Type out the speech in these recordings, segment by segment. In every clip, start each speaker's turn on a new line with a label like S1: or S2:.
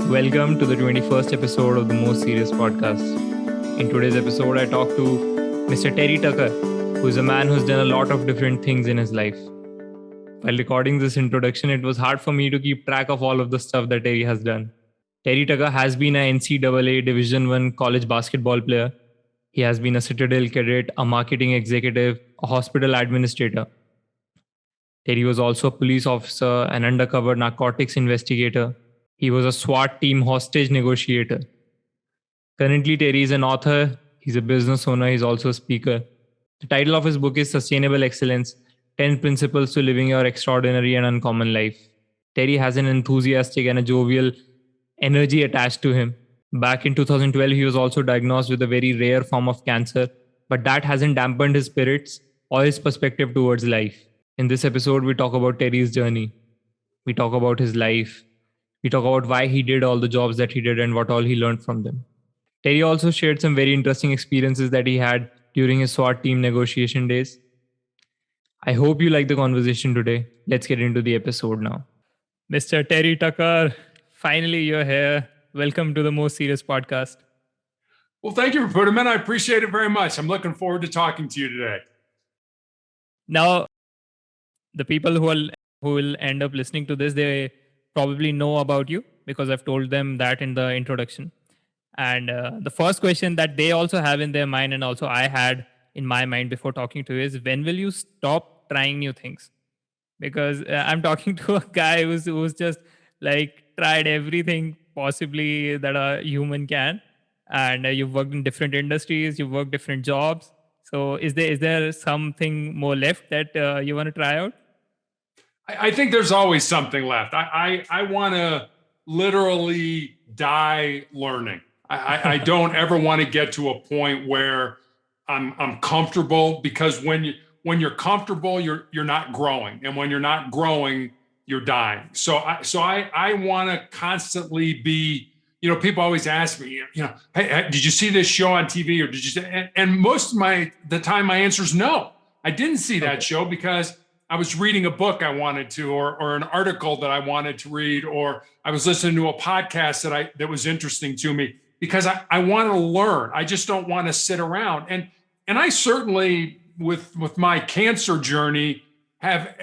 S1: Welcome to the 21st episode of the Most Serious Podcast. In today's episode, I talk to Mr. Terry Tucker, who is a man who's done a lot of different things in his life. While recording this introduction, it was hard for me to keep track of all of the stuff that Terry has done. Terry Tucker has been a NCAA Division I college basketball player. He has been a Citadel cadet, a marketing executive, a hospital administrator. Terry was also a police officer, an undercover narcotics investigator. He was a SWAT team hostage negotiator. Currently, Terry is an author, he's a business owner, he's also a speaker. The title of his book is Sustainable Excellence 10 Principles to Living Your Extraordinary and Uncommon Life. Terry has an enthusiastic and a jovial energy attached to him. Back in 2012, he was also diagnosed with a very rare form of cancer, but that hasn't dampened his spirits or his perspective towards life. In this episode, we talk about Terry's journey. We talk about his life. We talk about why he did all the jobs that he did and what all he learned from them. Terry also shared some very interesting experiences that he had during his SWAT team negotiation days. I hope you like the conversation today. Let's get into the episode now. Mr. Terry Tucker, finally you're here. Welcome to the Most Serious Podcast.
S2: Well, thank you for putting me in. I appreciate it very much. I'm looking forward to talking to you today.
S1: Now, the people who will end up listening to this, they probably know about you because I've told them that in the introduction. And the first question that they also have in their mind, and also I had in my mind before talking to you, is when will you stop trying new things? Because I'm talking to a guy who's just like tried everything possibly that a human can, and you've worked in different industries, you've worked different jobs. So is there something more left that you want to try out?
S2: I think there's always something left. I want to literally die learning. I don't ever want to get to a point where I'm comfortable, because when you're comfortable, you're not growing, and when you're not growing, you're dying. So I want to constantly be. People always ask me, hey, did you see this show on TV, or did you? And most of the time, my answer is no. I didn't see that show because I was reading a book I wanted to, or an article that I wanted to read, or I was listening to a podcast that was interesting to me, because I want to learn. I just don't want to sit around. And I certainly, with my cancer journey, have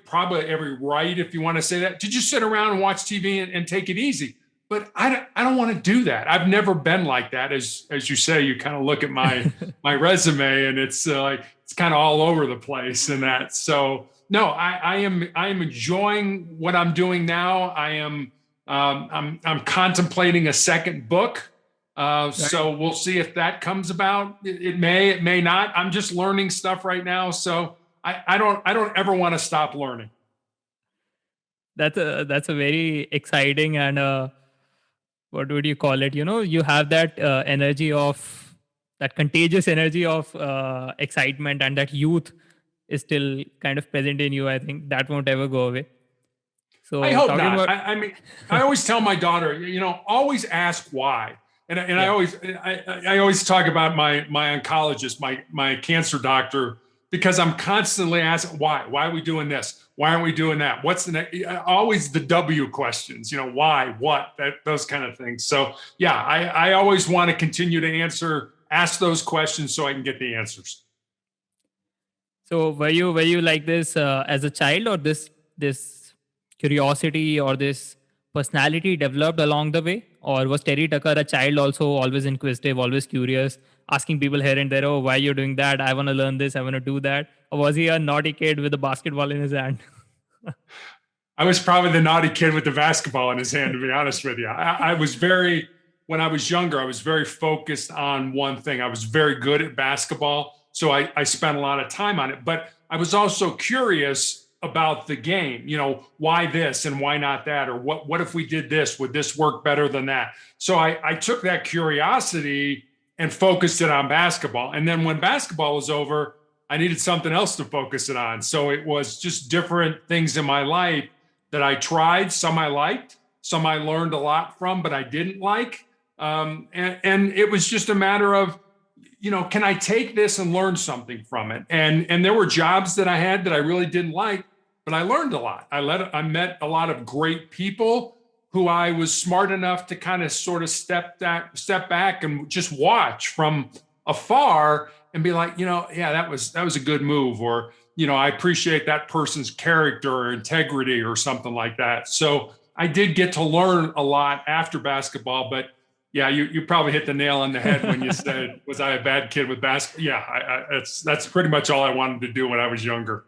S2: probably every right, if you want to say that, to just sit around and watch TV and take it easy. But I don't want to do that. I've never been like that. As you say, you kind of look at my resume, and it's like it's kind of all over the place and that. So no, I am enjoying what I'm doing now. I'm contemplating a second book. So we'll see if that comes about. It may not. I'm just learning stuff right now. So I don't ever want to stop learning.
S1: That's a very exciting and what would you call it? You have that energy of that contagious energy of excitement, and that youth is still kind of present in you. I think that won't ever go away. So
S2: I hope not. I mean, I always tell my daughter, always ask why. And I always talk about my oncologist, my cancer doctor, because I'm constantly asking why. Why are we doing this? Why aren't we doing that? What's the next? Always the W questions. Why, what, those kind of things. So yeah, I always want to continue to ask those questions so I can get the answers.
S1: So were you like this as a child, or this curiosity or this personality developed along the way? Or was Terry Tucker a child also, always inquisitive, always curious, asking people here and there, oh, why are you doing that? I want to learn this, I want to do that. Or was he a naughty kid with a basketball in his hand?
S2: I was probably the naughty kid with the basketball in his hand, to be honest with you. When I was younger, I was very focused on one thing. I was very good at basketball, so I spent a lot of time on it. But I was also curious about the game, why this and why not that, or what if we did this, would this work better than that? So I took that curiosity and focused it on basketball. And then when basketball was over, I needed something else to focus it on. So it was just different things in my life that I tried. Some I liked, some I learned a lot from, but I didn't like. And it was just a matter of, can I take this and learn something from it? And there were jobs that I had that I really didn't like, but I learned a lot. I met a lot of great people who I was smart enough to kind of sort of step back and just watch from afar and be like, yeah, that was a good move, or I appreciate that person's character or integrity or something like that. So I did get to learn a lot after basketball, but yeah, you probably hit the nail on the head when you said, was I a bad kid with basketball? Yeah, that's pretty much all I wanted to do when I was younger.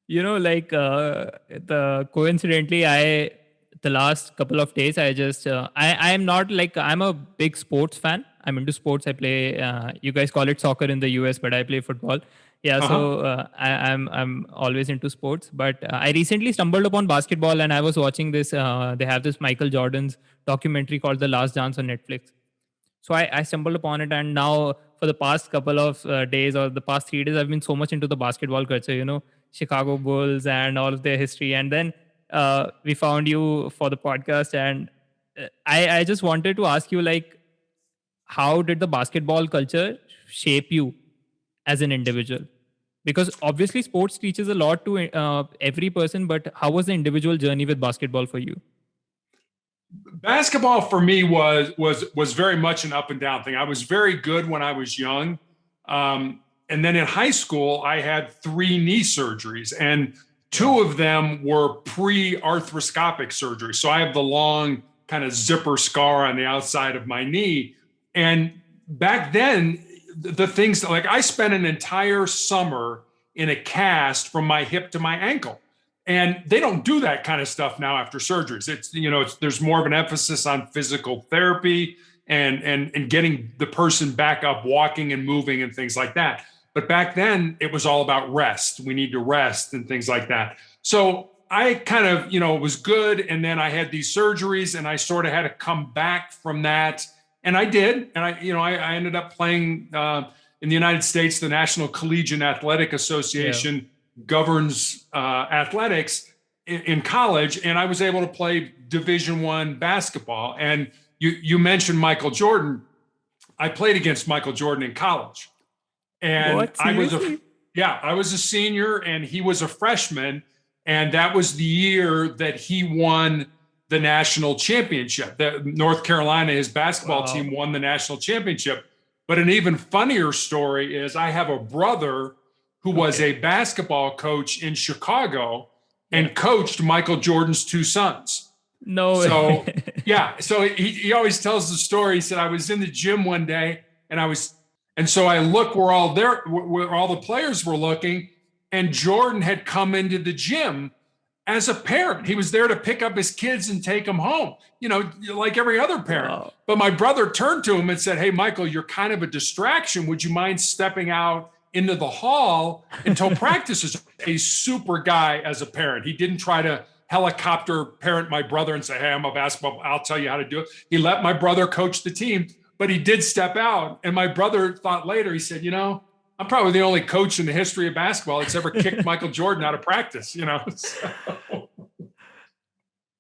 S1: Like the coincidentally, the last couple of days I just I am not like, I'm a big sports fan. I'm into sports. I play, you guys call it soccer in the US, but I play football. Yeah,
S2: Uh-huh.
S1: so I'm always into sports. But I recently stumbled upon basketball, and I was watching this. They have this Michael Jordan's documentary called The Last Dance on Netflix. So I stumbled upon it, and now for the past couple of days, or the past 3 days, I've been so much into the basketball culture, Chicago Bulls and all of their history. And then we found you for the podcast, and I just wanted to ask you, like, how did the basketball culture shape you as an individual? Because obviously sports teaches a lot to every person, but how was the individual journey with basketball for you?
S2: Basketball for me was very much an up and down thing. I was very good when I was young, and then in high school I had 3 knee surgeries, and 2 of them were pre-arthroscopic surgery. So I have the long kind of zipper scar on the outside of my knee, and back then the things that, like, I spent an entire summer in a cast from my hip to my ankle. And they don't do that kind of stuff now after surgeries. There's more of an emphasis on physical therapy and getting the person back up, walking and moving and things like that. But back then it was all about rest. We need to rest and things like that. So I kind of, was good. And then I had these surgeries and I sort of had to come back from that. And I did. And I ended up playing in the United States. The National Collegiate Athletic Association governs athletics in college, and I was able to play Division I basketball. And you mentioned Michael Jordan. I played against Michael Jordan in college, and
S1: What, seriously?
S2: I was a senior and he was a freshman, and that was the year that he won the national championship. North Carolina, his basketball team, won the national championship. But an even funnier story is I have a brother who was a basketball coach in Chicago and coached Michael Jordan's 2 sons.
S1: No.
S2: So, yeah. So he always tells the story. He said, I was in the gym one day and so I looked where all the players were looking, and Jordan had come into the gym as a parent. He was there to pick up his kids and take them home, like every other parent.
S1: Wow.
S2: But my brother turned to him and said, hey, Michael, you're kind of a distraction. Would you mind stepping out into the hall until practice is a super guy as a parent? He didn't try to helicopter parent my brother and say, hey, I'm a basketball, I'll tell you how to do it. He let my brother coach the team, but he did step out. And my brother thought later, he said, I'm probably the only coach in the history of basketball that's ever kicked Michael Jordan out of practice, So.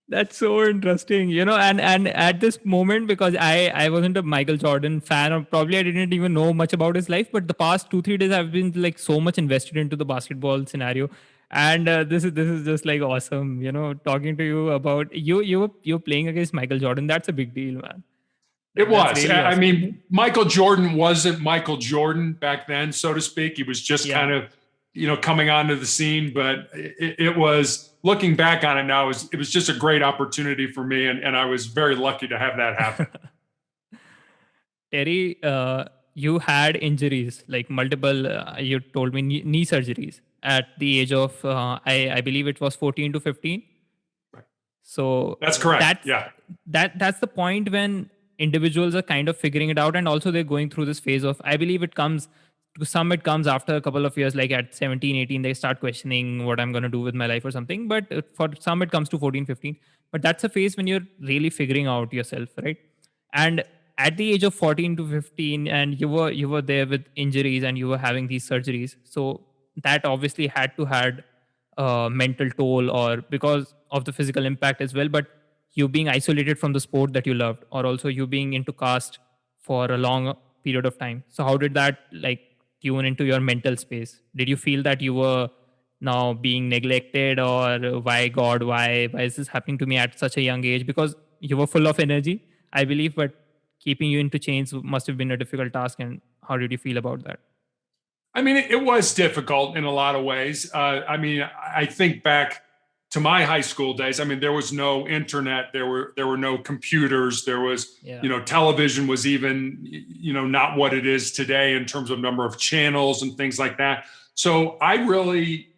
S1: That's so interesting, and at this moment, because I wasn't a Michael Jordan fan, or probably I didn't even know much about his life, but the past 2-3 days I've been like so much invested into the basketball scenario, and this is just like awesome, talking to you about you're playing against Michael Jordan. That's a big deal, man.
S2: It
S1: That's
S2: was.
S1: really
S2: I
S1: awesome.
S2: mean, Michael Jordan wasn't Michael Jordan back then, so to speak. He was just kind of, coming onto the scene. But it was, looking back on it now, it was just a great opportunity for me. And I was very lucky to have that happen.
S1: Terry, you had injuries, like multiple, you told me knee surgeries at the age of, I believe it was 14 to 15. So
S2: that's correct.
S1: That's the point when individuals are kind of figuring it out, and also they're going through this phase of, I believe it comes to some, it comes after a couple of years, like at 17, 18, they start questioning what I'm going to do with my life or something. But for some, it comes to 14, 15. But that's a phase when you're really figuring out yourself, right? And at the age of 14 to 15, and you were there with injuries and you were having these surgeries, so that obviously had a mental toll, or because of the physical impact as well, but you being isolated from the sport that you loved, or also you being into cast for a long period of time. So how did that like tune into your mental space? Did you feel that you were now being neglected, or why God, why is this happening to me at such a young age? Because you were full of energy, I believe, but keeping you into chains must have been a difficult task. And how did you feel about that?
S2: I mean, it was difficult in a lot of ways. I mean, I think back to my high school days. I mean, there was no internet. There were no computers. There was,
S1: Yeah.
S2: television was even, not what it is today in terms of number of channels and things like that. So I really,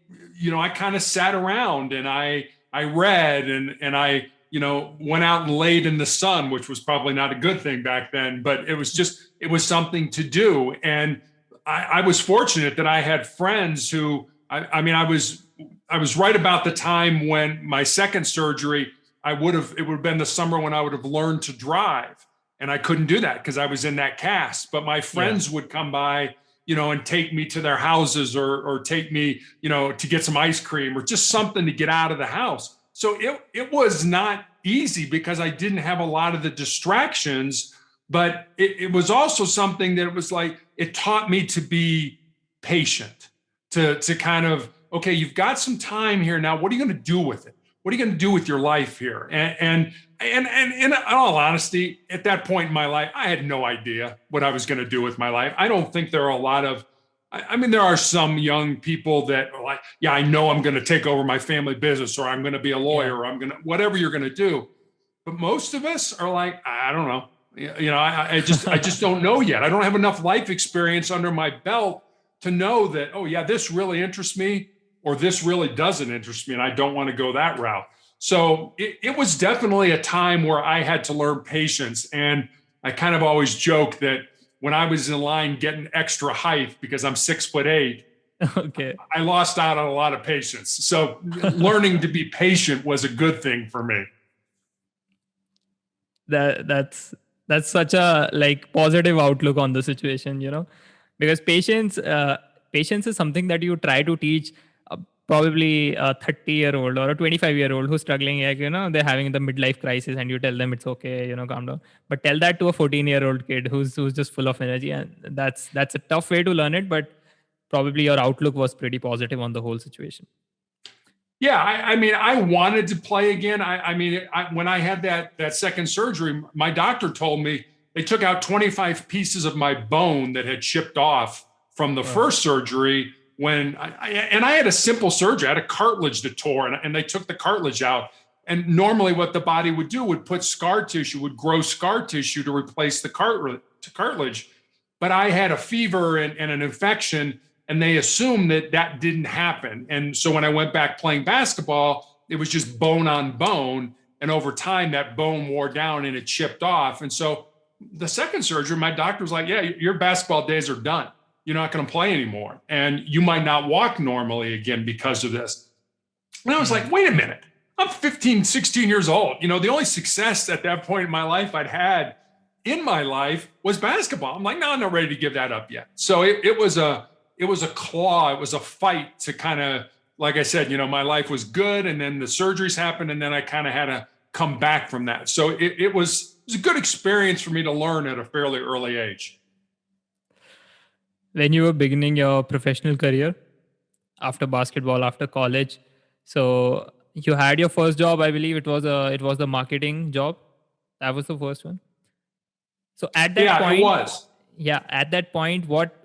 S2: I kind of sat around and I read and I, went out and laid in the sun, which was probably not a good thing back then, but it was something to do. And I was fortunate that I had friends who, I mean, I was right about the time when my second surgery, it would have been the summer when I would have learned to drive. And I couldn't do that because I was in that cast. But my friends would come by, and take me to their houses or take me, to get some ice cream or just something to get out of the house. So it was not easy because I didn't have a lot of the distractions, but it was also something that it was like, it taught me to be patient, to kind of, okay, you've got some time here now. What are you going to do with it? What are you going to do with your life here? And in all honesty, at that point in my life, I had no idea what I was going to do with my life. I don't think there are a lot of, I mean, there are some young people that are like, yeah, I know I'm going to take over my family business, or I'm going to be a lawyer, or I'm going to, whatever you're going to do. But most of us are like, I don't know. I just don't know yet. I don't have enough life experience under my belt to know that, oh yeah, this really interests me, or this really doesn't interest me, and I don't want to go that route. So it was definitely a time where I had to learn patience. And I kind of always joke that when I was in line getting extra height because I'm 6'8",
S1: Okay.
S2: I lost out on a lot of patience. So learning to be patient was a good thing for me.
S1: That's such a like positive outlook on the situation, because patience is something that you try to teach probably a 30-year-old or a 25-year-old who's struggling, like, they're having the midlife crisis, and you tell them it's okay, calm down. But tell that to a 14-year-old kid who's just full of energy, and that's a tough way to learn it. But probably your outlook was pretty positive on the whole situation.
S2: Yeah, I mean, I wanted to play again. When I had that second surgery, my doctor told me they took out 25 pieces of my bone that had chipped off from the first surgery. When I had a simple surgery, I had a cartilage that tore, and they took the cartilage out. And normally, what the body would do would put scar tissue, would grow scar tissue to replace the cartilage. But I had a fever and an infection, and they assumed that didn't happen. And so when I went back playing basketball, it was just bone on bone. And over time, that bone wore down and it chipped off. And so the second surgery, my doctor was like, yeah, your basketball days are done. You're not going to play anymore. And you might not walk normally again because of this. And I was like, wait a minute. I'm 15, 16 years old. The only success at that point in my life I'd had in my life was basketball. I'm like, no, I'm not ready to give that up yet. So it was a claw. It was a fight to kind of, like I said, my life was good. And then the surgeries happened. And then I kind of had to come back from that. So it was a good experience for me to learn at a fairly early age.
S1: When you were beginning your professional career after basketball, after college, so you had your first job, I believe it was the marketing job. That was the first one. So at that point,
S2: it was.
S1: Yeah, at that point, what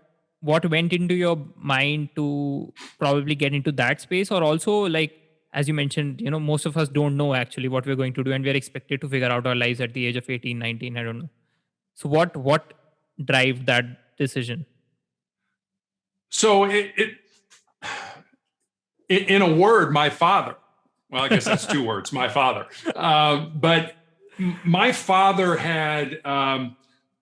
S1: went into your mind to probably get into that space? Or also, like, as you mentioned, most of us don't know actually what we're going to do, and we're expected to figure out our lives at the age of 18, 19, I don't know. So what drive that decision?
S2: So in a word, my father. Well, I guess that's two words, my father. But my father had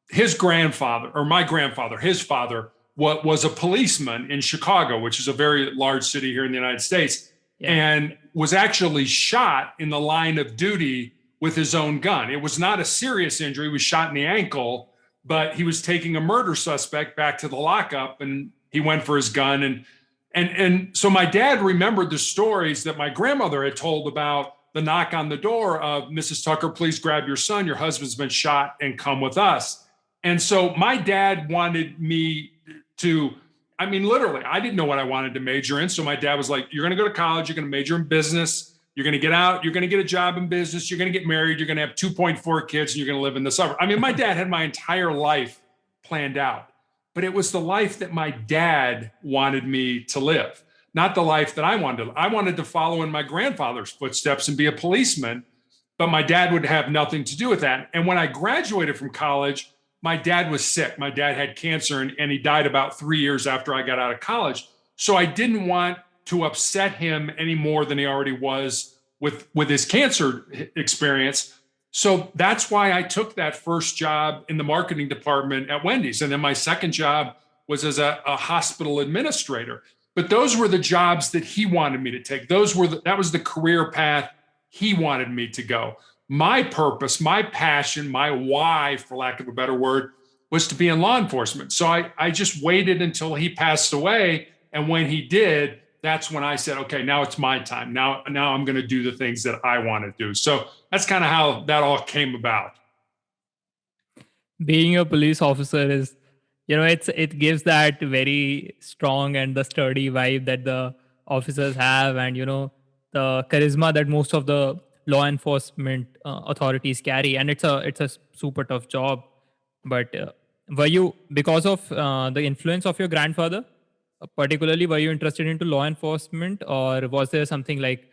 S2: his grandfather, or my grandfather, his father, was a policeman in Chicago, which is a very large city here in the United States, and was actually shot in the line of duty with his own gun. It was not a serious injury. He was shot in the ankle, but he was taking a murder suspect back to the lockup, and he went for his gun. And so my dad remembered the stories that my grandmother had told about the knock on the door of, Mrs. Tucker, please grab your son. Your husband's been shot and come with us. And so my dad wanted me to I mean, literally, I didn't know what I wanted to major in. So my dad was like, you're going to go to college, you're going to major in business, you're going to get out, you're going to get a job in business, you're going to get married, you're going to have 2.4 kids, and you're going to live in the suburbs. I mean, my dad had my entire life planned out, but it was the life that my dad wanted me to live, not the life that I wanted to. I wanted to follow in my grandfather's footsteps and be a policeman, but my dad would have nothing to do with that. And when I graduated from college, my dad was sick. My dad had cancer, and he died about 3 years after I got out of college. So I didn't want to upset him any more than he already was with his cancer experience. So that's why I took that first job in the marketing department at Wendy's. And then my second job was as a hospital administrator. But those were the jobs that he wanted me to take. That was the career path he wanted me to go. My purpose, my passion, my why, for lack of a better word, was to be in law enforcement. So I just waited until he passed away. And when he did, that's when I said, okay, now it's my time. Now I'm going to do the things that I want to do. So that's kind of how that all came about.
S1: Being a police officer is, it gives that very strong and the sturdy vibe that the officers have, and the charisma that most of the law enforcement authorities carry, and it's a super tough job. But were you, because of the influence of your grandfather, particularly, were you interested into law enforcement, or was there something like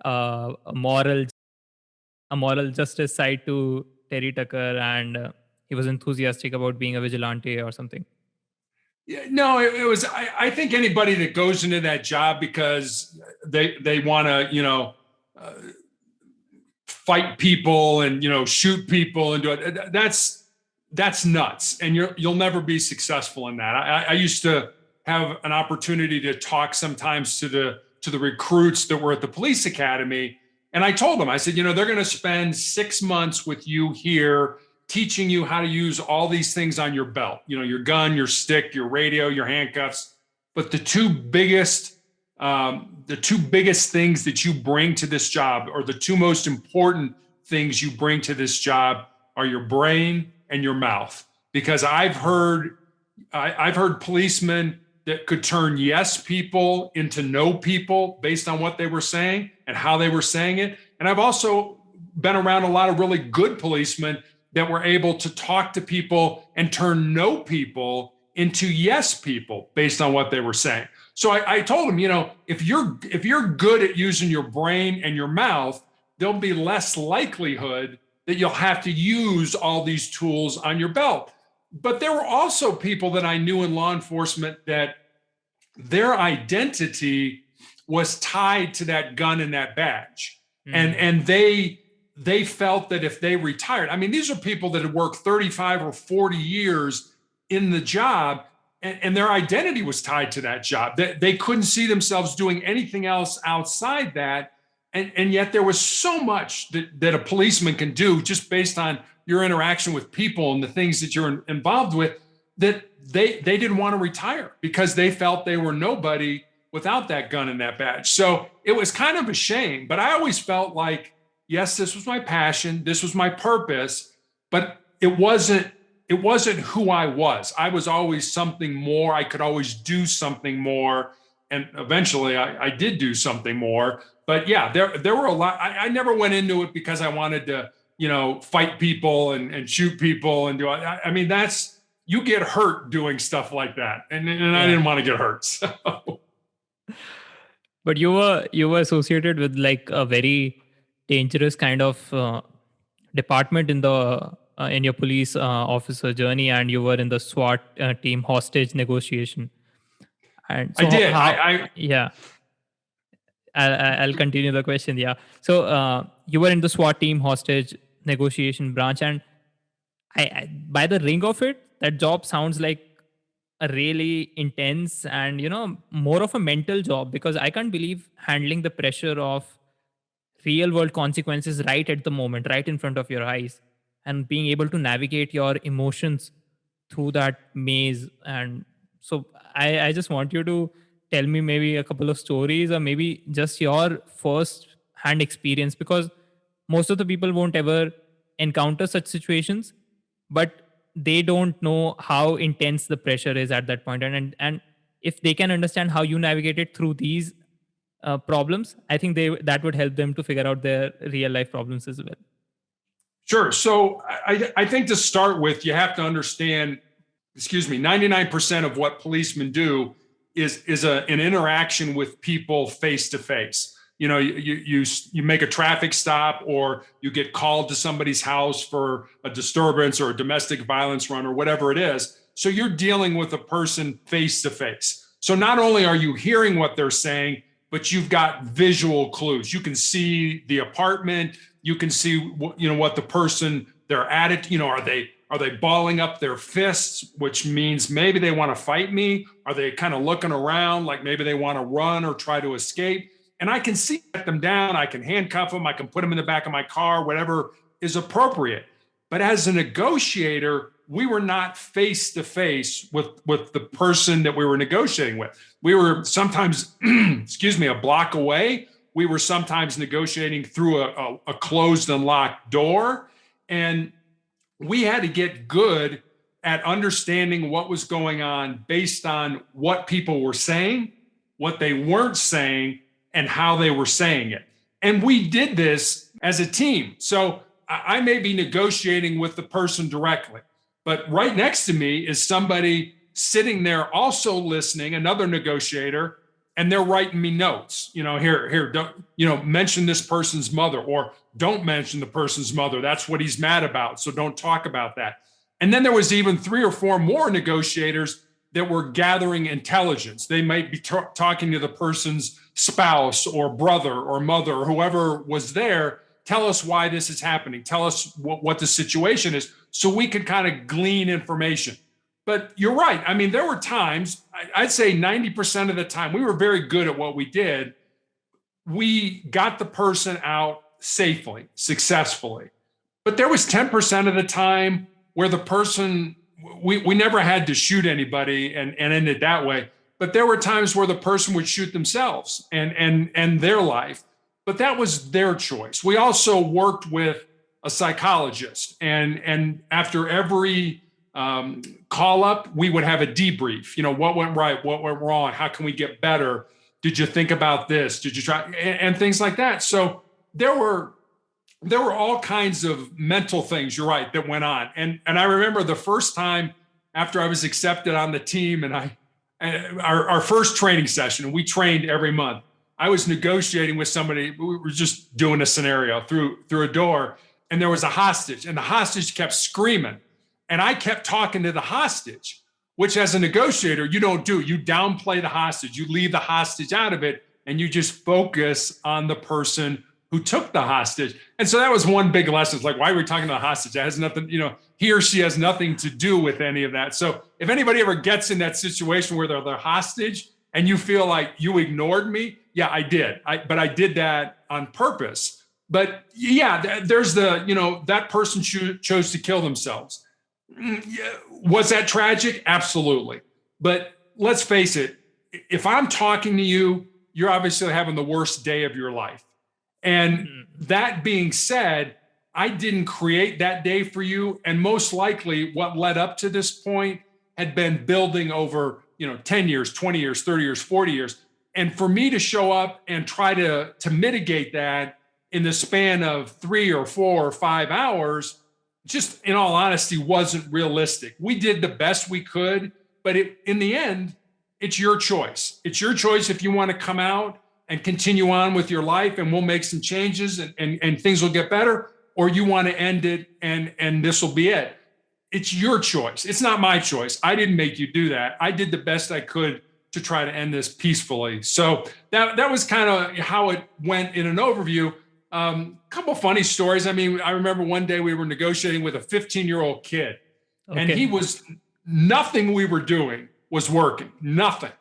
S1: a moral justice side to Terry Tucker, and he was enthusiastic about being a vigilante or something?
S2: Yeah, no, it was. I think anybody that goes into that job because they want to, fight people and shoot people and do it. That's nuts, and you'll never be successful in that. I used to have an opportunity to talk sometimes to the recruits that were at the police academy, and I told them, I said, they're going to spend 6 months with you here, teaching you how to use all these things on your belt, your gun, your stick, your radio, your handcuffs. But the two biggest things that you bring to this job, or the two most important things you bring to this job, are your brain and your mouth. Because I've heard policemen that could turn yes people into no people based on what they were saying and how they were saying it. And I've also been around a lot of really good policemen that were able to talk to people and turn no people into yes people based on what they were saying. So I told him, if you're good at using your brain and your mouth, there'll be less likelihood that you'll have to use all these tools on your belt. But there were also people that I knew in law enforcement that their identity was tied to that gun and that badge. And they felt that if they retired, I mean, these are people that had worked 35 or 40 years in the job, and their identity was tied to that job. They couldn't see themselves doing anything else outside that. And yet there was so much that a policeman can do just based on your interaction with people and the things that you're involved with, that they didn't want to retire because they felt they were nobody without that gun and that badge. So it was kind of a shame, but I always felt like, yes, this was my passion, this was my purpose, but it wasn't who I was. I was always something more. I could always do something more. And eventually I did do something more. But yeah, there were a lot. I never went into it because I wanted to, fight people and shoot people and do. I mean, you get hurt doing stuff like that, and I didn't want to get hurt. So.
S1: But you were associated with like a very dangerous kind of department in your police officer journey, and you were in the SWAT team hostage negotiation. And so
S2: I did.
S1: Yeah. I'll continue the question. Yeah. So you were in the SWAT team hostage negotiation branch, and by the ring of it, that job sounds like a really intense and more of a mental job, because I can't believe handling the pressure of real world consequences right at the moment, right in front of your eyes, and being able to navigate your emotions through that maze. And so I just want you to tell me maybe a couple of stories, or maybe just your first hand experience, because most of the people won't ever encounter such situations, but they don't know how intense the pressure is at that point. And if they can understand how you navigated through these problems, I think that would help them to figure out their real life problems as well.
S2: Sure. So I think to start with, you have to understand, 99% of what policemen do is an interaction with people face to face. You make a traffic stop, or you get called to somebody's house for a disturbance or a domestic violence run or whatever it is. So you're dealing with a person face to face. So not only are you hearing what they're saying, but you've got visual clues. You can see the apartment. You can see what the person, their attitude, are they balling up their fists, which means maybe they want to fight me? Are they kind of looking around like maybe they want to run or try to escape? And I can set them down. I can handcuff them. I can put them in the back of my car, whatever is appropriate. But as a negotiator, we were not face to face with the person that we were negotiating with. We were sometimes, a block away. We were sometimes negotiating through a closed and locked door. And we had to get good at understanding what was going on based on what people were saying, what they weren't saying, and how they were saying it. And we did this as a team. So I may be negotiating with the person directly, but right next to me is somebody sitting there also listening, another negotiator, and they're writing me notes. Here, don't, mention this person's mother, or don't mention the person's mother. That's what he's mad about. So don't talk about that. And then there was even 3 or 4 more negotiators that were gathering intelligence. They might be talking to the person's spouse or brother or mother or whoever was there. Tell us why this is happening. Tell us what the situation is, so we could kind of glean information. But you're right. I mean, there were times, I'd say 90% of the time, we were very good at what we did. We got the person out safely, successfully. But there was 10% of the time where the person, we never had to shoot anybody and ended that way. But there were times where the person would shoot themselves and their life. But that was their choice. We also worked with a psychologist. And after every call up, we would have a debrief. What went right? What went wrong? How can we get better? Did you think about this? Did you try? And things like that. So there were all kinds of mental things, you're right, that went on. And I remember the first time after I was accepted on the team, and our first training session, we trained every month. I was negotiating with somebody. We were just doing a scenario through a door, and there was a hostage, and the hostage kept screaming. And I kept talking to the hostage, which as a negotiator, you don't do. You downplay the hostage. You leave the hostage out of it, and you just focus on the person who took the hostage. And so that was one big lesson. It's like, why are we talking to the hostage? That has nothing, he or she has nothing to do with any of that. So if anybody ever gets in that situation where they're the hostage and you feel like you ignored me, yeah, I did. But I did that on purpose. But yeah, there's that person chose to kill themselves. Was that tragic? Absolutely. But let's face it, if I'm talking to you, you're obviously having the worst day of your life. And that being said, I didn't create that day for you. And most likely what led up to this point had been building over, 10 years, 20 years, 30 years, 40 years. And for me to show up and try to mitigate that in the span of 3 or 4 or 5 hours, just in all honesty, wasn't realistic. We did the best we could, but in the end, it's your choice. It's your choice if you want to come out and continue on with your life, and we'll make some changes and things will get better, or you want to end it and this will be it. It's your choice. It's not my choice. I didn't make you do that. I did the best I could to try to end this peacefully. So that was kind of how it went in an overview. Couple funny stories. I mean, I remember one day we were negotiating with a 15-year-old kid, and nothing we were doing was working, nothing.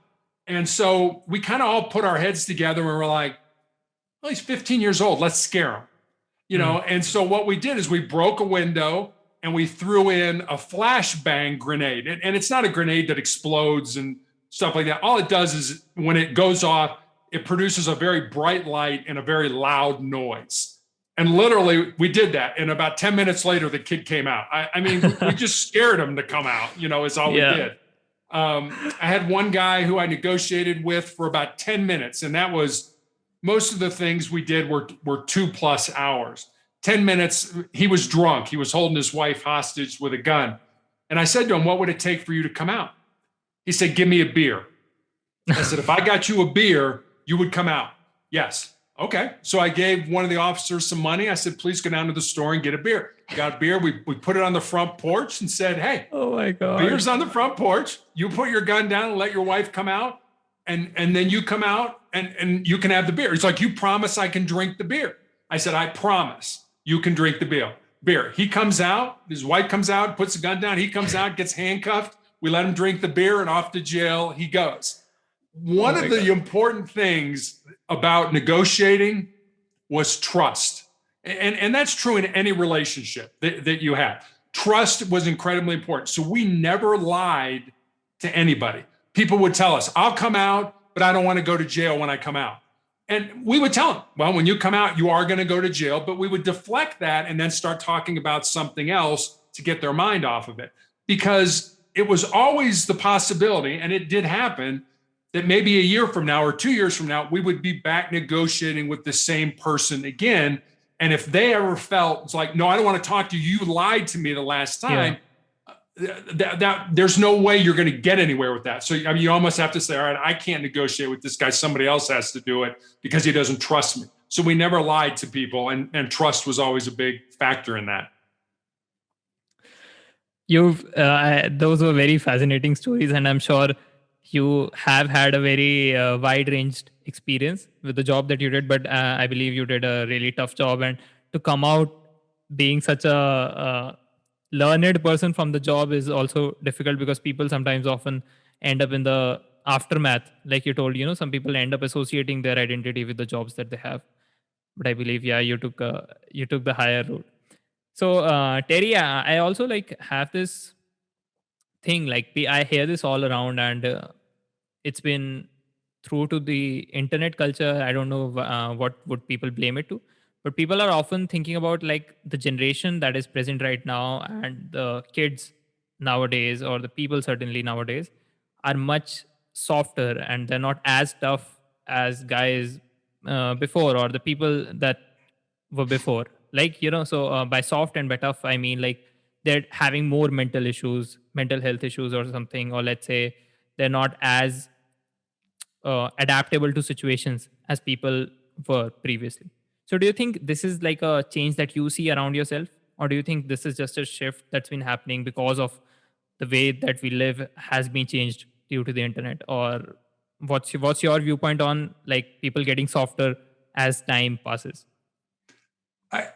S2: And so we kind of all put our heads together and we're like, well, he's 15 years old. Let's scare him, And so what we did is we broke a window and we threw in a flashbang grenade. And it's not a grenade that explodes and stuff like that. All it does is when it goes off, it produces a very bright light and a very loud noise. And literally we did that. And about 10 minutes later, the kid came out. I mean, we just scared him to come out, is all we did. I had one guy who I negotiated with for about 10 minutes, and that was most of the things we did were 2+ hours. 10 minutes, he was drunk. He was holding his wife hostage with a gun. And I said to him, "What would it take for you to come out?" He said, "Give me a beer." I said, "If I got you a beer, you would come out." "Yes." "Okay." So I gave one of the officers some money. I said, "Please go down to the store and get a beer." Got a beer. We put it on the front porch and said, "Hey,
S1: Oh my
S2: the
S1: God.
S2: beer's on the front porch. You put your gun down and let your wife come out, and then you come out and you can have the beer." He's like, "You promise I can drink the beer?" I said, "I promise you can drink the beer." He comes out, his wife comes out, puts the gun down. He comes out, gets handcuffed. We let him drink the beer, and off to jail he goes.
S1: Oh
S2: One
S1: my
S2: of the
S1: God.
S2: important things about negotiating was trust. And that's true in any relationship that you have. Trust was incredibly important. So we never lied to anybody. People would tell us, "I'll come out, but I don't want to go to jail when I come out." And we would tell them, "Well, when you come out, you are going to go to jail." But we would deflect that and then start talking about something else to get their mind off of it. Because it was always the possibility, and it did happen, that maybe a year from now or 2 years from now, we would be back negotiating with the same person again. And if they ever felt it's like, "No, I don't want to talk to you. You lied to me the last time," there's no way you're going to get anywhere with that. So I mean, you almost have to say, "All right, I can't negotiate with this guy. Somebody else has to do it because he doesn't trust me." So we never lied to people, and trust was always a big factor in that.
S1: Those were very fascinating stories, and I'm sure you have had a very wide ranged experience with the job that you did. But I believe you did a really tough job, and to come out being such a learned person from the job is also difficult, because people sometimes often end up in the aftermath, like you told. Some people end up associating their identity with the jobs that they have. But I believe, yeah, you took the higher road. So Terry, I also like have this thing, like I hear this all around, and it's been through to the internet culture. I don't know what would people blame it to, but people are often thinking about like the generation that is present right now, and the kids nowadays, or the people certainly nowadays, are much softer, and they're not as tough as guys before, or the people that were before. Like, so by soft and by tough, I mean like they're having more mental health issues or something, or let's say they're not as adaptable to situations as people were previously. So do you think this is like a change that you see around yourself, or do you think this is just a shift that's been happening because of the way that we live has been changed due to the internet? Or what's your viewpoint on like people getting softer as time passes?
S2: I,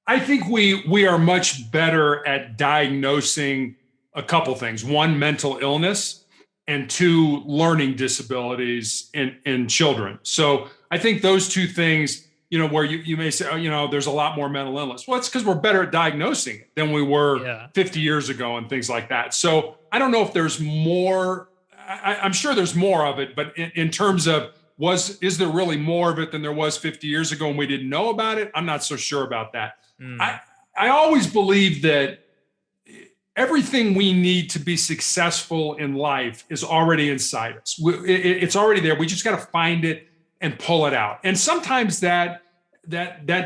S2: I think we are much better at diagnosing a couple things. One, mental illness, and two, learning disabilities in children. So I think those two things, where you may say, "Oh, there's a lot more mental illness." Well, it's because we're better at diagnosing it than we were
S1: Yeah.
S2: 50 years ago and things like that. So I don't know if there's more. I'm sure there's more of it, but in terms of is there really more of it than there was 50 years ago and we didn't know about it? I'm not so sure about that.
S1: Mm.
S2: I always believe that everything we need to be successful in life is already inside us. It's already there. We just got to find it and pull it out. And sometimes that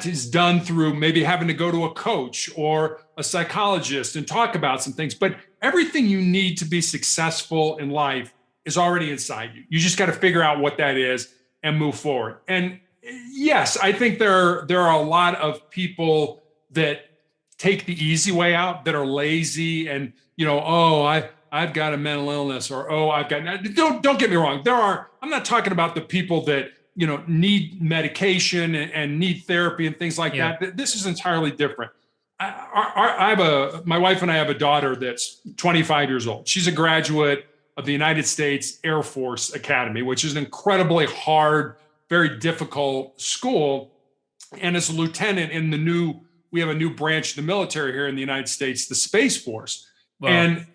S2: is done through maybe having to go to a coach or a psychologist and talk about some things. But everything you need to be successful in life is already inside you. You just got to figure out what that is and move forward. And yes, I think there are a lot of people that take the easy way out, that are lazy, and I've got a mental illness, or I've got. Don't get me wrong. I'm not talking about the people that need medication and need therapy and things like that. This is entirely different. My wife and I have a daughter that's 25 years old. She's a graduate of the United States Air Force Academy, which is an incredibly hard, very difficult school. And as a lieutenant we have a new branch of the military here in the United States, the Space Force. Wow. And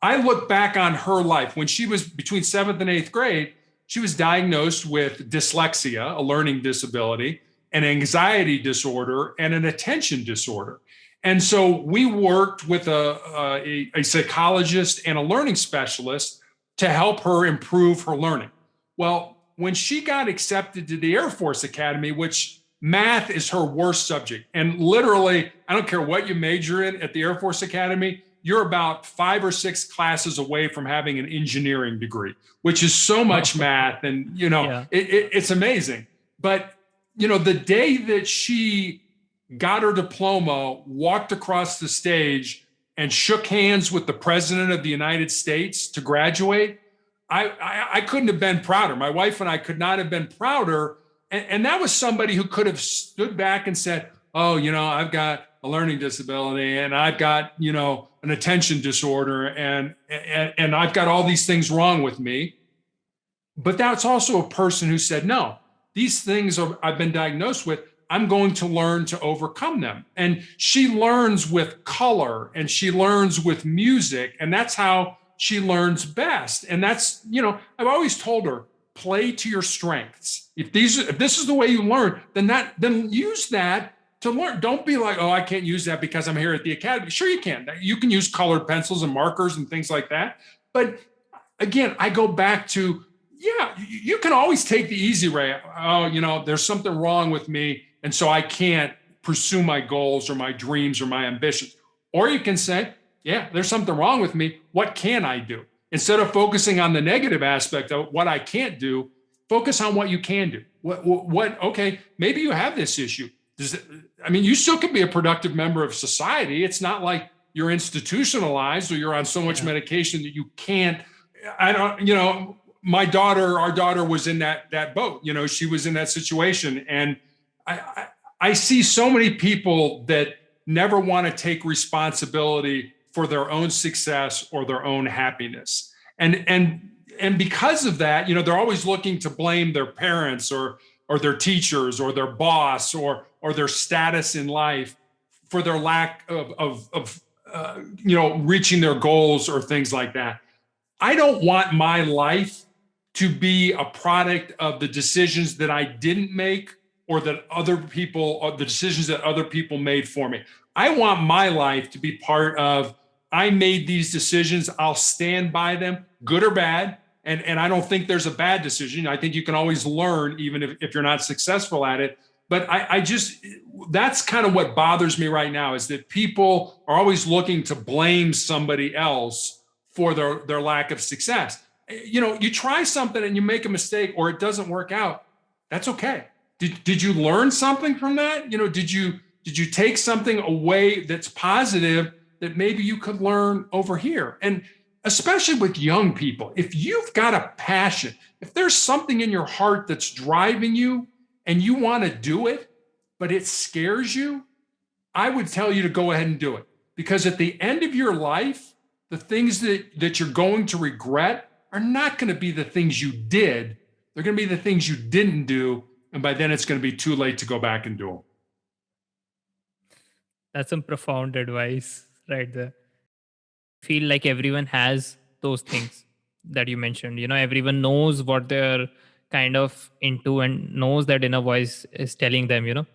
S2: I look back on her life when she was between 7th and 8th grade. She was diagnosed with dyslexia, a learning disability, an anxiety disorder, and an attention disorder. And so we worked with a psychologist and a learning specialist to help her improve her learning. Well, when she got accepted to the Air Force Academy, which math is her worst subject, and literally, I don't care what you major in at the Air Force Academy, you're about 5 or 6 classes away from having an engineering degree, which is so much math, and it's amazing. But the day that she got her diploma, walked across the stage, and shook hands with the President of the United States to graduate, I couldn't have been prouder. My wife and I could not have been prouder. And that was somebody who could have stood back and said, oh, I've got a learning disability, and I've got, an attention disorder, and I've got all these things wrong with me. But that's also a person who said, no, these things I've been diagnosed with, I'm going to learn to overcome them. And she learns with color, and she learns with music, and that's how she learns best. And that's, I've always told her, play to your strengths. If this is the way you learn, then use that to learn. Don't be like, oh, I can't use that because I'm here at the academy. Sure, you can. You can use colored pencils and markers and things like that. But again, I go back to, you can always take the easy way. Oh, there's something wrong with me, and so I can't pursue my goals or my dreams or my ambitions. Or you can say, yeah, there's something wrong with me. What can I do? Instead of focusing on the negative aspect of what I can't do, focus on what you can do. Okay, maybe you have this issue. You still can be a productive member of society. It's not like you're institutionalized or you're on so much medication that you can't. Our daughter was in that boat. She was in that situation. And I see so many people that never want to take responsibility for their own success or their own happiness. And because of that, they're always looking to blame their parents or their teachers or their boss or their status in life for their lack of reaching their goals or things like that. I don't want my life to be a product of the decisions that I didn't make or that the decisions that other people made for me. I want my life to be part of, I made these decisions, I'll stand by them, good or bad. And I don't think there's a bad decision. I think you can always learn, even if you're not successful at it. But that's kind of what bothers me right now, is that people are always looking to blame somebody else for their lack of success. You try something and you make a mistake or it doesn't work out. That's okay. Did you learn something from that? Did you take something away that's positive that maybe you could learn over here? And especially with young people, if you've got a passion, if there's something in your heart that's driving you and you want to do it, but it scares you, I would tell you to go ahead and do it. Because at the end of your life, the things that you're going to regret are not going to be the things you did. They're going to be the things you didn't do. And by then it's going to be too late to go back and do them.
S1: That's some profound advice right there. I feel like everyone has those things that you mentioned. Everyone knows what they're kind of into and knows that inner voice is telling them,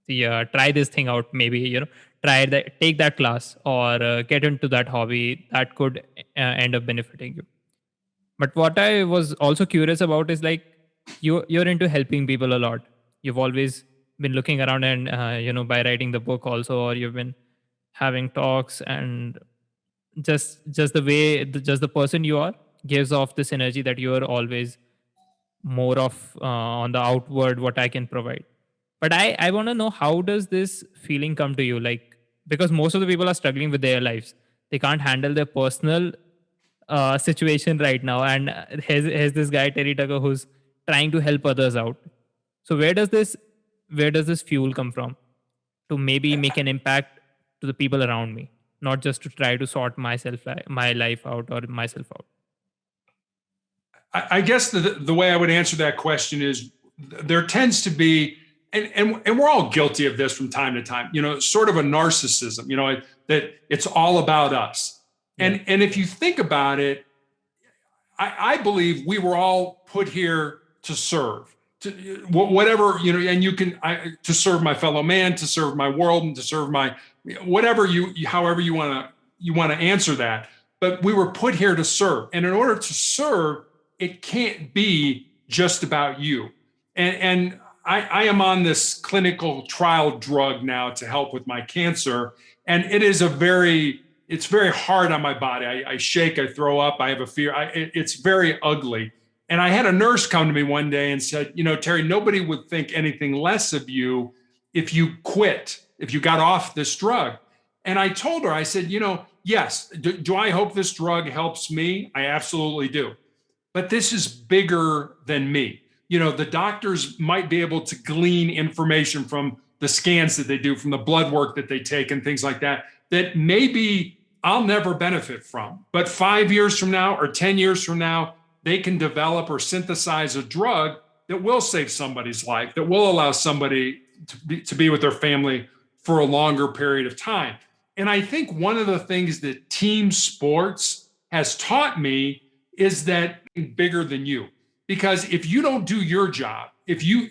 S1: try this thing out, maybe, try that, take that class, or get into that hobby that could end up benefiting you. But what I was also curious about is like, you're into helping people a lot. You've always been looking around and, by writing the book also, or you've been having talks, and just the person you are gives off this energy that you are always more of on the outward what I can provide. But I want to know, how does this feeling come to you? Like, because most of the people are struggling with their lives, they can't handle their personal situation right now, and here's this guy Terry Tucker who's trying to help others out. So where does this fuel come from to maybe make an impact to the people around me, not just to try to sort my life out or myself out?
S2: I guess the way I would answer that question is, there tends to be, and we're all guilty of this from time to time, sort of a narcissism, that it's all about us. Yeah. And if you think about it, I believe we were all put here to serve, to whatever, and to serve my fellow man, to serve my world, and to serve my, whatever however you want to answer that. but we were put here to serve. And in order to serve, it can't be just about you. And I am on this clinical trial drug now to help with my cancer. And it is it's very hard on my body. I shake, I throw up, I have a fear. It's very ugly. And I had a nurse come to me one day and said, Terry, nobody would think anything less of you if you quit, if you got off this drug. And I told her, I said, yes, do I hope this drug helps me? I absolutely do. But this is bigger than me. The doctors might be able to glean information from the scans that they do, from the blood work that they take and things like that maybe I'll never benefit from. But 5 years from now or 10 years from now, they can develop or synthesize a drug that will save somebody's life, that will allow somebody to be with their family for a longer period of time. And I think one of the things that team sports has taught me is that bigger than you. Because if you don't do your job, if you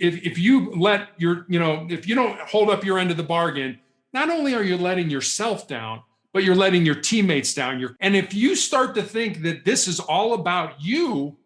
S2: let if you don't hold up your end of the bargain, not only are you letting yourself down, but you're letting your teammates down. And if you start to think that this is all about you,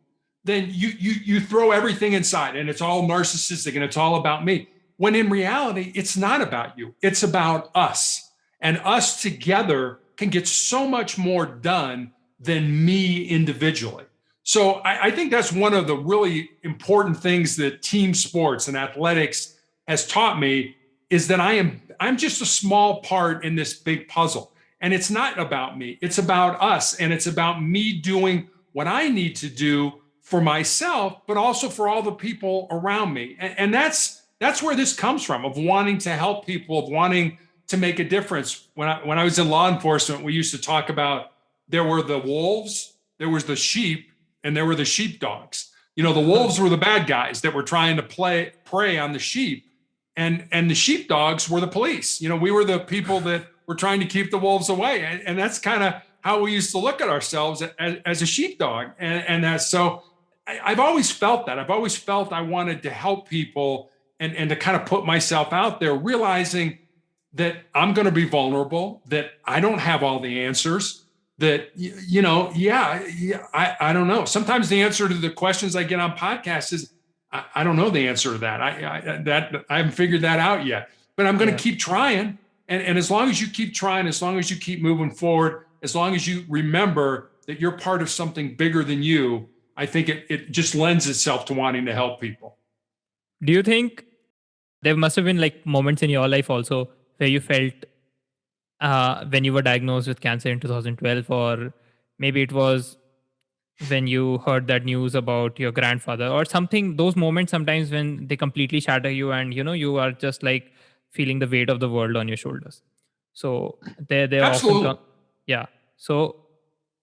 S2: then you throw everything inside and it's all narcissistic and it's all about me. When in reality, it's not about you. It's about us. And us together can get so much more done than me individually. So I think that's one of the really important things that team sports and athletics has taught me, is that I'm just a small part in this big puzzle. And it's not about me. It's about us. And it's about me doing what I need to do for myself, but also for all the people around me. And that's where this comes from, of wanting to help people, of wanting to make a difference. When I was in law enforcement, we used to talk about, there were the wolves, there was the sheep, and there were the sheepdogs. The wolves were the bad guys that were trying to prey on the sheep, and the sheepdogs were the police. We were the people that were trying to keep the wolves away. And that's kind of how we used to look at ourselves as a sheepdog. And so I've always felt that. I've always felt I wanted to help people and to kind of put myself out there, realizing that I'm going to be vulnerable, that I don't have all the answers, that, I don't know. Sometimes the answer to the questions I get on podcasts is, I don't know the answer to that. I haven't figured that out yet, but I'm going to keep trying. And as long as you keep trying, as long as you keep moving forward, as long as you remember that you're part of something bigger than you, I think it just lends itself to wanting to help people.
S1: Do you think there must have been like moments in your life also where you felt when you were diagnosed with cancer in 2012, or maybe it was when you heard that news about your grandfather or something, those moments sometimes when they completely shatter you and you are just like feeling the weight of the world on your shoulders. So they often come. Yeah. So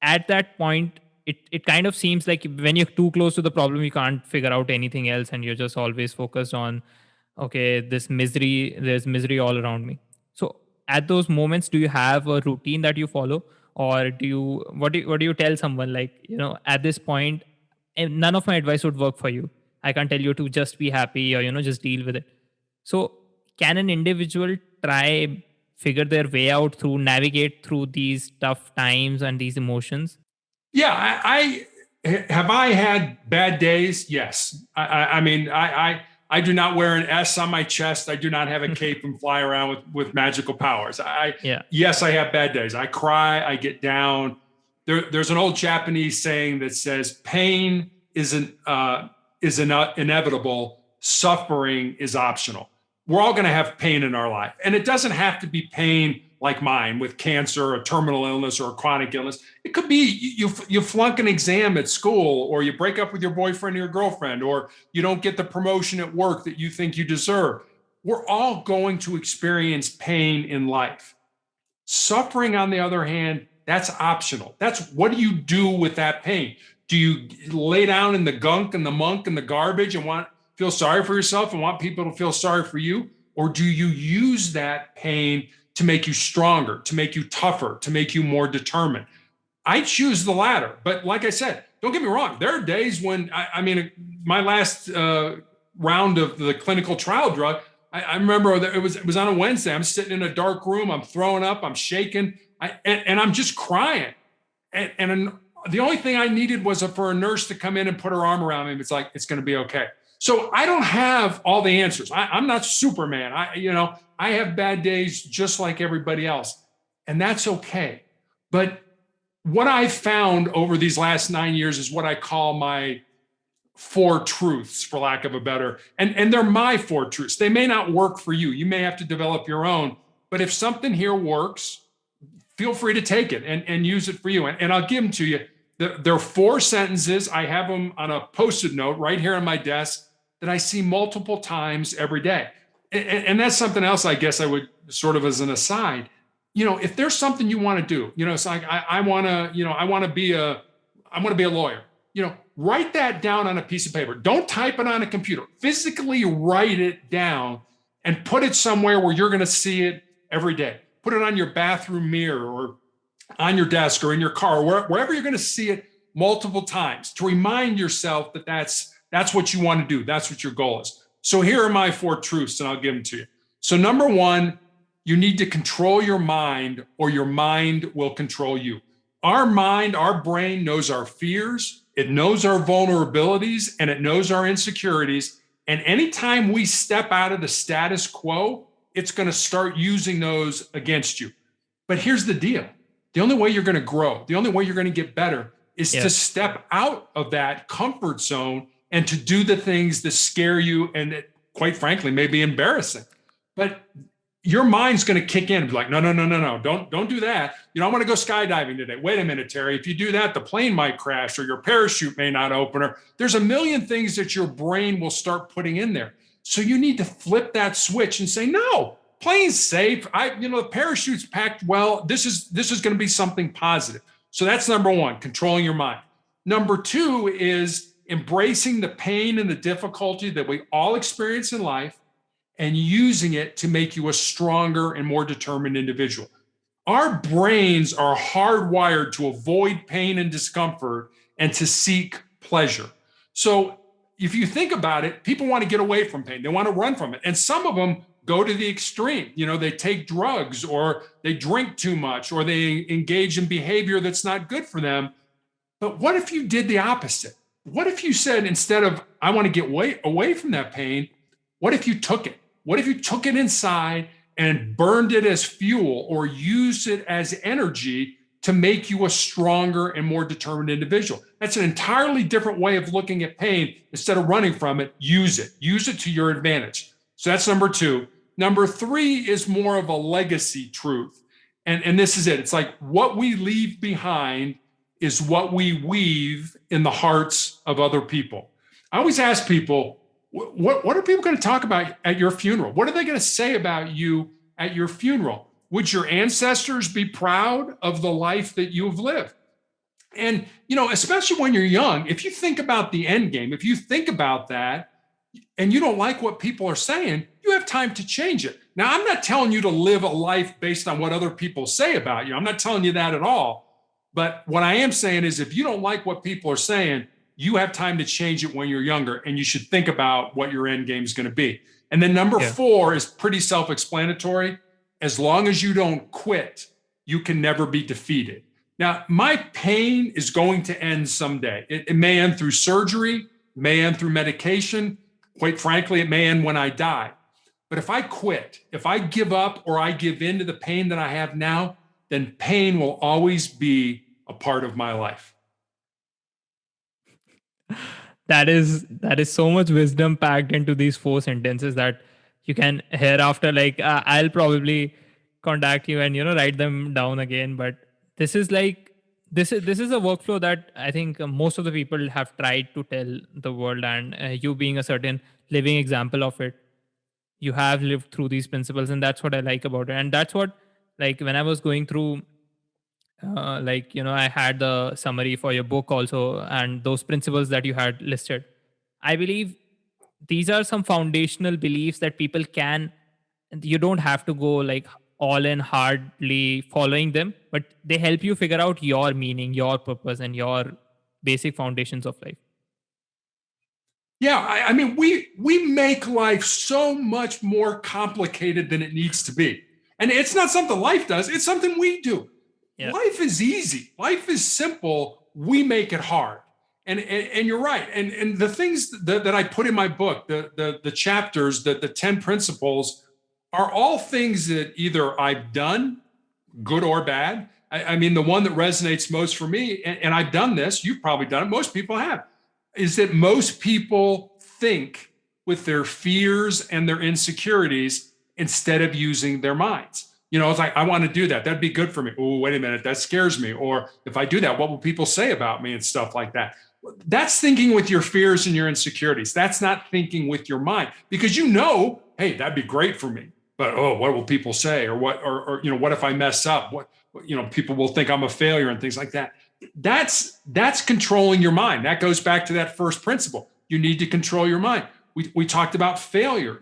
S1: at that point, it kind of seems like when you're too close to the problem, you can't figure out anything else and you're just always focused on, okay, there's misery all around me. So at those moments, do you have a routine that you follow, or what do you tell someone, like, at this point, none of my advice would work for you. I can't tell you to just be happy or just deal with it. So can an individual try figure their way out through navigate through these tough times and these emotions?
S2: Yeah, I had bad days. Yes. I do not wear an S on my chest. I do not have a cape and fly around with magical powers. Yes, I have bad days. I cry, I get down. There's an old Japanese saying that says, pain is inevitable. Suffering is optional. We're all going to have pain in our life. And it doesn't have to be pain like mine with cancer, a terminal illness, or a chronic illness. It could be you flunk an exam at school, or you break up with your boyfriend or your girlfriend, or you don't get the promotion at work that you think you deserve. We're all going to experience pain in life. Suffering, on the other hand, that's optional. That's, what do you do with that pain? Do you lay down in the gunk and the muck and the garbage and feel sorry for yourself and want people to feel sorry for you? Or do you use that pain to make you stronger, to make you tougher, to make you more determined? I choose the latter. But like I said, don't get me wrong. There are days when, my last round of the clinical trial drug, I remember that it was on a Wednesday. I'm sitting in a dark room. I'm throwing up. I'm shaking. And I'm just crying. and the only thing I needed was for a nurse to come in and put her arm around me. It's like, it's going to be okay. So I don't have all the answers. I'm not Superman. I have bad days just like everybody else, and that's okay. But what I've found over these last 9 years is what I call my four truths, for lack of a better, and they're my four truths. They may not work for you. You may have to develop your own, but if something here works, feel free to take it and use it for you. And I'll give them to you. There are four sentences. I have them on a Post-it note right here on my desk that I see multiple times every day. And that's something else, I guess I would sort of as an aside, if there's something you want to do, it's like, I want to be a lawyer, write that down on a piece of paper. Don't type it on a computer. Physically write it down and put it somewhere where you're going to see it every day. Put it on your bathroom mirror or on your desk or in your car, or wherever you're going to see it multiple times to remind yourself that that's what you want to do. That's what your goal is. So here are my four truths, and I'll give them to you. So number one, you need to control your mind, or your mind will control you. Our mind, our brain knows our fears, it knows our vulnerabilities, and it knows our insecurities. And anytime we step out of the status quo, it's going to start using those against you. But here's the deal. The only way you're going to grow, the only way you're going to get better is to step out of that comfort zone and to do the things that scare you and that, quite frankly, may be embarrassing. But your mind's going to kick in and be like, no, don't do that. I want to go skydiving today. Wait a minute, Terry. If you do that, the plane might crash or your parachute may not open. Or there's a million things that your brain will start putting in there. So you need to flip that switch and say, no, plane's safe. The parachute's packed well. This is going to be something positive. So that's number one, controlling your mind. Number two is embracing the pain and the difficulty that we all experience in life and using it to make you a stronger and more determined individual. Our brains are hardwired to avoid pain and discomfort and to seek pleasure. So if you think about it, people want to get away from pain. They want to run from it. And some of them go to the extreme. They take drugs or they drink too much or they engage in behavior that's not good for them. But what if you did the opposite? What if you said, instead of, I want to get away from that pain, what if you took it? What if you took it inside and burned it as fuel or used it as energy to make you a stronger and more determined individual? That's an entirely different way of looking at pain. Instead of running from it, use it. Use it to your advantage. So that's number two. Number three is more of a legacy truth. And this is it. It's like, what we leave behind is what we weave in the hearts of other people. I always ask people, what are people going to talk about at your funeral? What are they going to say about you at your funeral? Would your ancestors be proud of the life that you've lived? And, especially when you're young, if you think about the end game, if you think about that and you don't like what people are saying, you have time to change it. Now, I'm not telling you to live a life based on what other people say about you. I'm not telling you that at all. But what I am saying is, if you don't like what people are saying, you have time to change it when you're younger, and you should think about what your end game is going to be. And then number four is pretty self-explanatory. As long as you don't quit, you can never be defeated. Now, my pain is going to end someday. It may end through surgery, may end through medication. Quite frankly, it may end when I die. But if I quit, if I give up or I give in to the pain that I have now, then pain will always be a part of my life.
S1: That is so much wisdom packed into these four sentences that you can hereafter, like, I'll probably contact you and write them down again. But this is a workflow that I think most of the people have tried to tell the world, and you being a certain living example of it, you have lived through these principles, and that's what I like about it. And that's what, like, when I was going through I had the summary for your book also, and those principles that you had listed, I believe these are some foundational beliefs that people can, you don't have to go like all in hardly following them, but they help you figure out your meaning, your purpose, and your basic foundations of life.
S2: Yeah, I mean, we make life so much more complicated than it needs to be. And it's not something life does, it's something we do.
S1: Yeah.
S2: Life is easy. Life is simple. We make it hard. And you're right. And the things that I put in my book, the chapters, the 10 principles, are all things that either I've done, good or bad. I mean, the one that resonates most for me, and I've done this, you've probably done it, most people have, is that most people think with their fears and their insecurities instead of using their minds. It's like, I want to do that. That'd be good for me. Oh, wait a minute. That scares me. Or if I do that, what will people say about me and stuff like that? That's thinking with your fears and your insecurities. That's not thinking with your mind, because hey, that'd be great for me. But what will people say? Or what if I mess up? What people will think I'm a failure and things like that. That's controlling your mind. That goes back to that first principle. You need to control your mind. We talked about failure,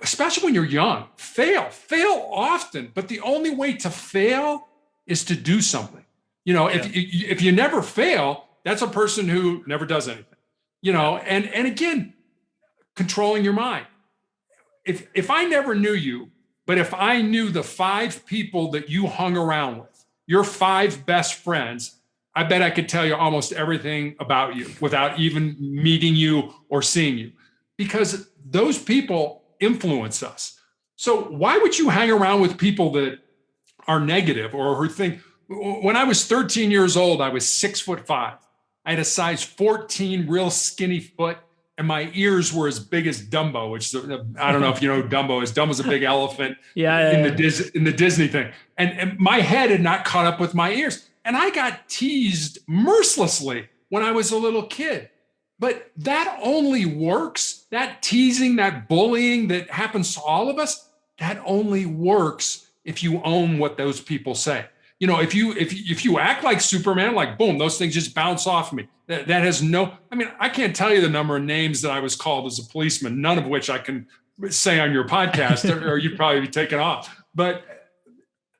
S2: especially when you're young. Fail often, but the only way to fail is to do something. If you never fail, that's a person who never does anything. And again, controlling your mind. If I never knew you, but if I knew the 5 people that you hung around with, your 5 best friends, I bet I could tell you almost everything about you without even meeting you or seeing you, because those people influence us. So why would you hang around with people that are negative or who think? When I was 13 years old, I was 6'5". I had a size 14 real skinny foot, and my ears were as big as Dumbo, which I don't know if you know who Dumbo is. Dumbo's a big elephant in the Disney thing. And my head had not caught up with my ears. And I got teased mercilessly when I was a little kid. But that only works, that teasing, that bullying that happens to all of us, that only works if you own what those people say. If you act like Superman, like boom, those things just bounce off me. That has I can't tell you the number of names that I was called as a policeman, none of which I can say on your podcast, or you'd probably be taken off. But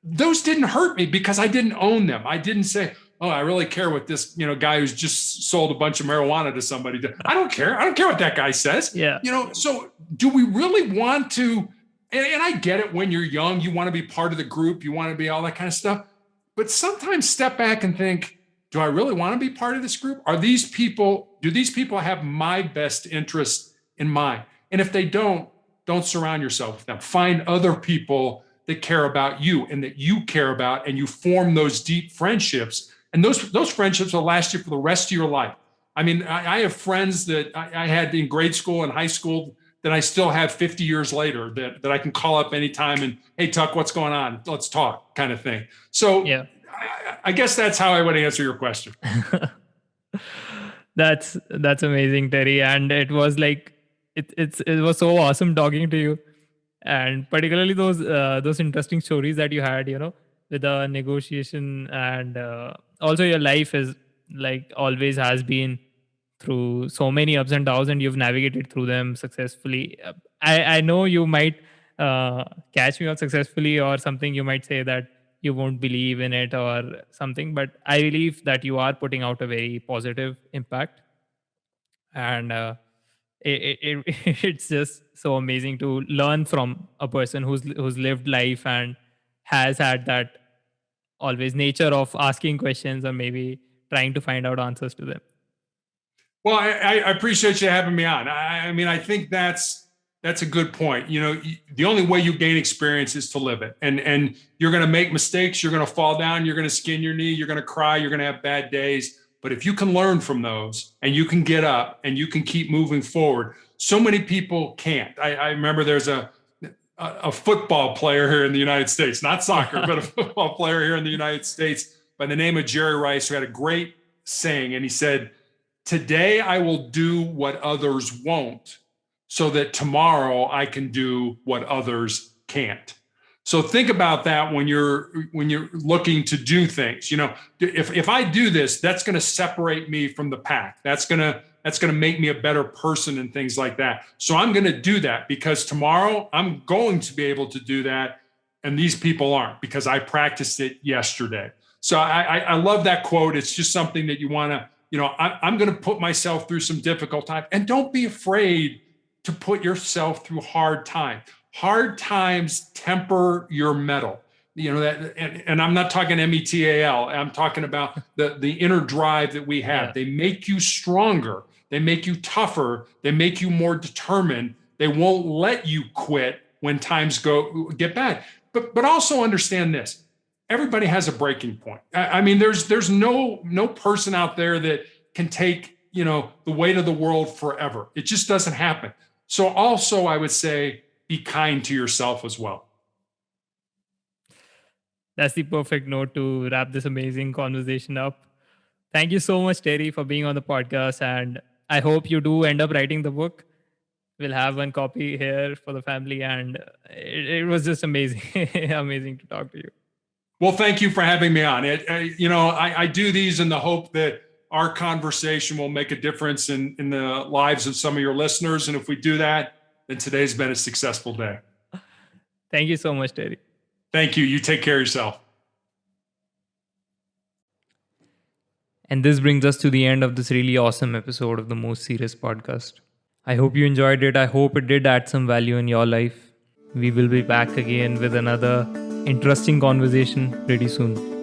S2: those didn't hurt me because I didn't own them. I didn't say, oh, I really care what this, guy who's just sold a bunch of marijuana to somebody. I don't care. I don't care what that guy says.
S1: Yeah.
S2: So do we really want to, and I get it, when you're young, you want to be part of the group, you want to be all that kind of stuff. But sometimes step back and think, do I really want to be part of this group? Do these people have my best interest in mind? And if they don't surround yourself with them. Find other people that care about you and that you care about, and you form those deep friendships. And those friendships will last you for the rest of your life. I mean, I have friends that I had in grade school and high school that I still have 50 years later that I can call up anytime and, hey, Tuck, what's going on? Let's talk, kind of thing. So yeah. I guess that's how I would answer your question.
S1: That's amazing, Terry. And it was like, it was so awesome talking to you. And particularly those interesting stories that you had, with the negotiation, and also your life is like always has been through so many ups and downs, and you've navigated through them successfully. I know you might catch me out successfully or something. You might say that you won't believe in it or something, but I believe that you are putting out a very positive impact. And it's just so amazing to learn from a person who's lived life and has had that always nature of asking questions or maybe trying to find out answers to them.
S2: Well, I appreciate you having me on. I mean, I think that's a good point. The only way you gain experience is to live it. And you're going to make mistakes. You're going to fall down. You're going to skin your knee. You're going to cry. You're going to have bad days. But if you can learn from those and you can get up and you can keep moving forward, so many people can't. I remember there's a football player here in the United States, not soccer, but a football player here in the United States by the name of Jerry Rice, who had a great saying. And he said, "Today I will do what others won't, so that tomorrow I can do what others can't." So think about that when you're looking to do things. If I do this, that's going to separate me from the pack. That's going to make me a better person and things like that. So I'm going to do that because tomorrow I'm going to be able to do that, and these people aren't, because I practiced it yesterday. So I love that quote. It's just something that you want to, I'm going to put myself through some difficult time, and don't be afraid to put yourself through hard time. Hard times temper your mettle. that, and I'm not talking METAL. I'm talking about the inner drive that we have.
S1: Yeah.
S2: They make you stronger. They make you tougher. They make you more determined. They won't let you quit when times get bad. But also understand this: everybody has a breaking point. I mean, there's no person out there that can take the weight of the world forever. It just doesn't happen. So also, I would say, be kind to yourself as well.
S1: That's the perfect note to wrap this amazing conversation up. Thank you so much, Terry, for being on the podcast. And I hope you do end up writing the book. We'll have one copy here for the family. And it was just amazing, amazing to talk to you.
S2: Well, thank you for having me on. I do these in the hope that our conversation will make a difference in the lives of some of your listeners. And if we do that, then today's been a successful day.
S1: Thank you so much, Terry.
S2: Thank you. You take care of yourself.
S1: And this brings us to the end of this really awesome episode of the Most Serious Podcast. I hope you enjoyed it. I hope it did add some value in your life. We will be back again with another interesting conversation pretty soon.